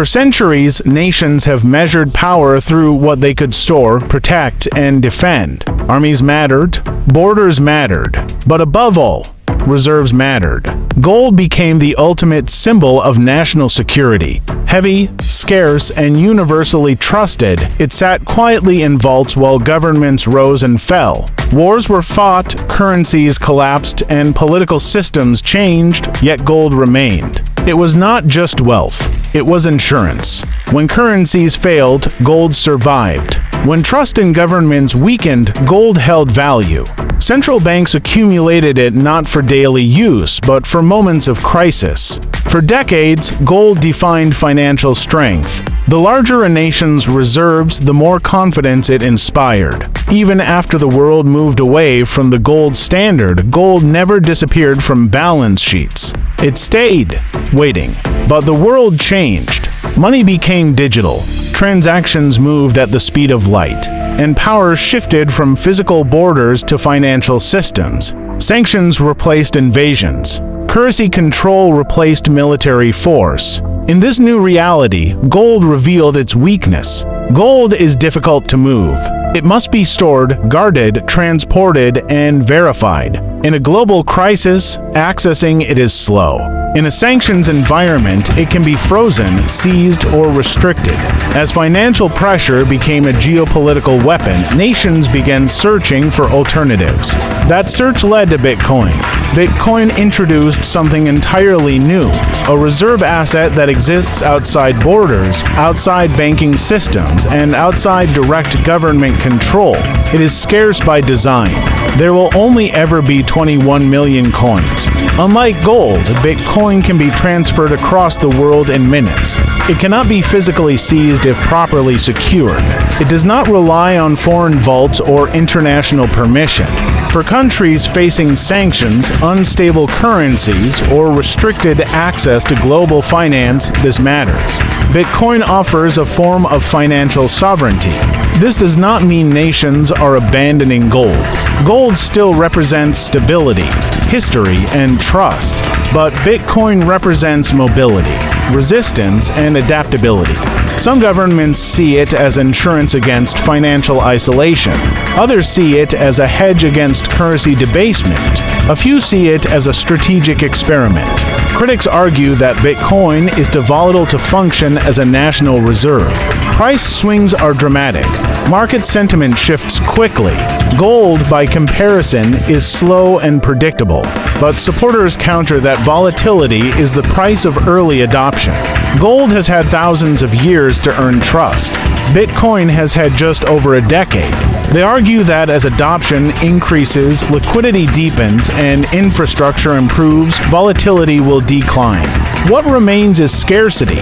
For centuries, nations have measured power through what they could store, protect, and defend. Armies mattered, borders mattered, but above all, reserves mattered. Gold became the ultimate symbol of national security. Heavy, scarce, and universally trusted, it sat quietly in vaults while governments rose and fell. Wars were fought, currencies collapsed, and political systems changed, yet gold remained. It was not just wealth, it was insurance. When currencies failed, gold survived. When trust in governments weakened, gold held value. Central banks accumulated it not for daily use, but for moments of crisis. For decades, gold defined financial strength. The larger a nation's reserves, the more confidence it inspired. Even after the world moved away from the gold standard, gold never disappeared from balance sheets. It stayed, waiting. But the world changed. Money became digital. Transactions moved at the speed of light, and power shifted from physical borders to financial systems. Sanctions replaced invasions. Currency control replaced military force. In this new reality, gold revealed its weakness. Gold is difficult to move. It must be stored, guarded, transported, and verified. In a global crisis, accessing it is slow. In a sanctions environment, it can be frozen, seized, or restricted. As financial pressure became a geopolitical weapon, nations began searching for alternatives. That search led to Bitcoin. Bitcoin introduced something entirely new, a reserve asset that exists outside borders, outside banking systems, and outside direct government control. It is scarce by design. There will only ever be 21 million coins. Unlike gold, Bitcoin can be transferred across the world in minutes. It cannot be physically seized if properly secured. It does not rely on foreign vaults or international permission. For countries facing sanctions, unstable currencies, or restricted access to global finance, this matters. Bitcoin offers a form of financial sovereignty. This does not mean nations are abandoning gold. Gold still represents stability, history, and trust, but Bitcoin represents mobility, resistance, and adaptability. Some governments see it as insurance against financial isolation. Others see it as a hedge against currency debasement. A few see it as a strategic experiment. Critics argue that Bitcoin is too volatile to function as a national reserve. Price swings are dramatic. Market sentiment shifts quickly. Gold, by comparison, is slow and predictable. But supporters counter that volatility is the price of early adoption. Gold has had thousands of years to earn trust. Bitcoin has had just over a decade. They argue that as adoption increases, liquidity deepens, and infrastructure improves, volatility will decline. What remains is scarcity,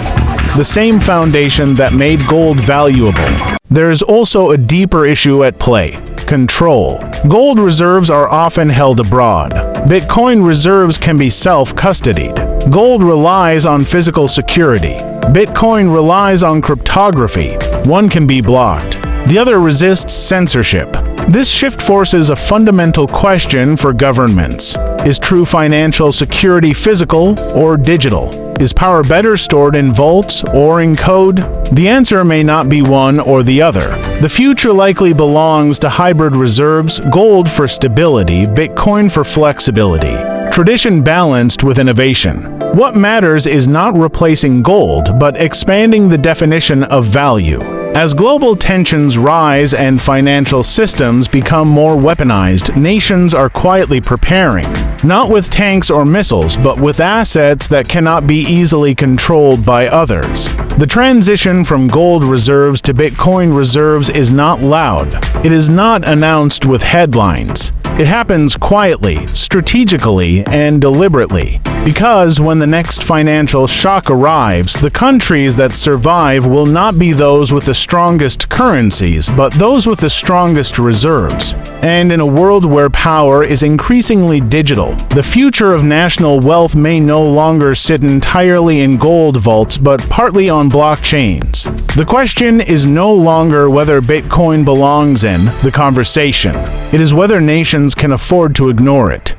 the same foundation that made gold valuable. There is also a deeper issue at play: control. Gold reserves are often held abroad. Bitcoin reserves can be self-custodied. Gold relies on physical security. Bitcoin relies on cryptography. One can be blocked. The other resists censorship. This shift forces a fundamental question for governments. Is true financial security physical or digital? Is power better stored in vaults or in code? The answer may not be one or the other. The future likely belongs to hybrid reserves, gold for stability, Bitcoin for flexibility. Tradition balanced with innovation. What matters is not replacing gold, but expanding the definition of value. As global tensions rise and financial systems become more weaponized, nations are quietly preparing, not with tanks or missiles, but with assets that cannot be easily controlled by others. The transition from gold reserves to Bitcoin reserves is not loud. It is not announced with headlines. It happens quietly, strategically, and deliberately. Because when the next financial shock arrives, the countries that survive will not be those with the strongest currencies, but those with the strongest reserves. And in a world where power is increasingly digital, the future of national wealth may no longer sit entirely in gold vaults, but partly on blockchains. The question is no longer whether Bitcoin belongs in the conversation. It is whether nations can afford to ignore it.